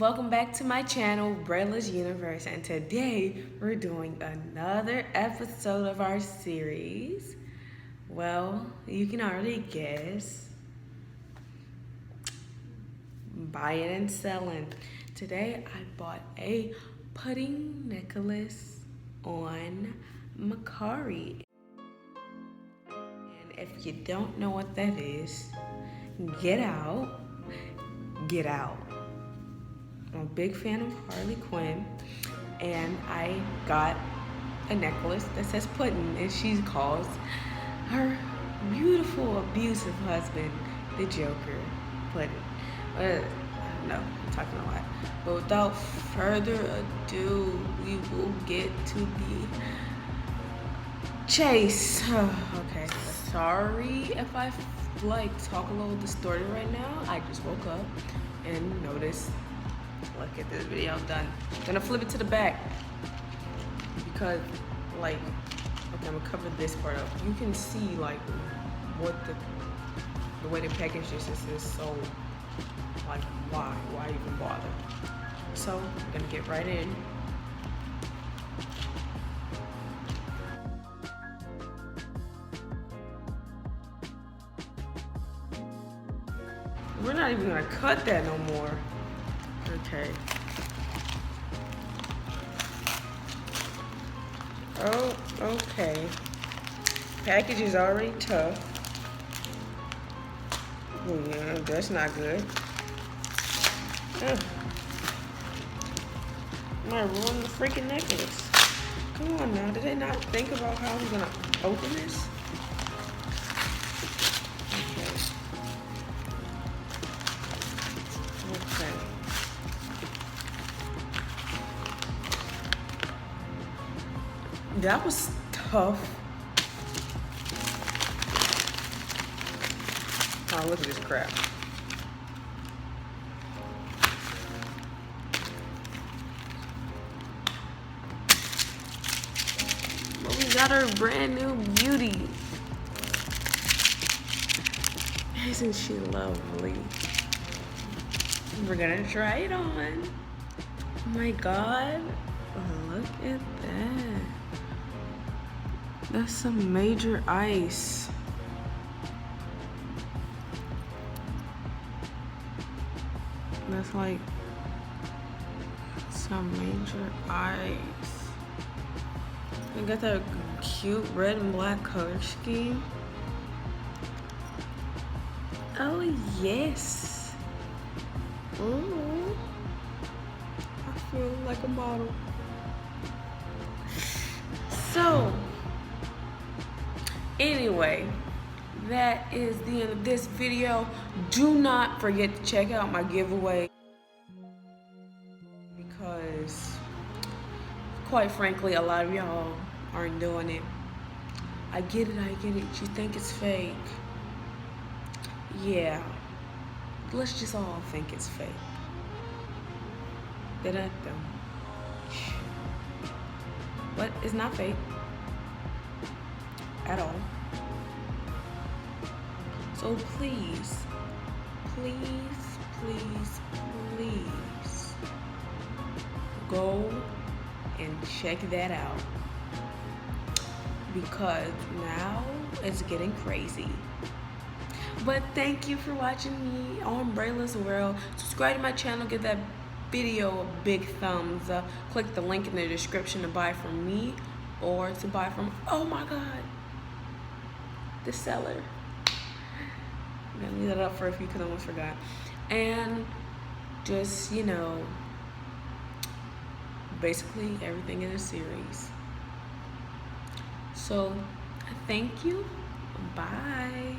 Welcome back to my channel, Brayla's Universe, and today we're doing another episode of our series. Well, you can already guess. Buying and selling. Today I bought a pudding necklace on Mercari. And if you don't know what that is, get out. Get out. I'm a big fan of Harley Quinn, and I got a necklace that says Puddin, and she calls her beautiful, abusive husband the Joker, Puddin. No, I'm talking a lot. But without further ado, we will get to the chase. Okay, sorry if I talk a little distorted right now. I just woke up and noticed. Look at this video done. I'm gonna flip it to the back because okay, I'm gonna cover this part up. You can see what the way the package is so why even bother? So I'm gonna get right in. We're not even gonna cut that no more. Okay. Oh, okay. Package is already tough. Oh yeah, that's not good. Ugh. Might ruin the freaking necklace. Come on now, did they not think about how I'm gonna open this? That was tough. Oh, look at this crap. Well, we got our brand new beauty. Isn't she lovely? We're gonna try it on. Oh my God. Oh, look at that. That's some major ice. That's like some major ice. I got that cute red and black color scheme. Oh yes. Ooh. I feel like a model. So anyway, that is the end of this video. Do not forget to check out my giveaway because quite frankly, a lot of y'all aren't doing it. I get it. You think it's fake. Yeah. Let's just all think it's fake. But it's not fake at all. So please go and check that out because now it's getting crazy. But thank you for watching me on Brayla's World. Subscribe to my channel, give that video a big thumbs up. Click the link in the description to buy from me or to buy from, oh my God, the seller. I'm gonna leave that up for a few because I almost forgot. And just, basically everything in a series. So thank you. Bye.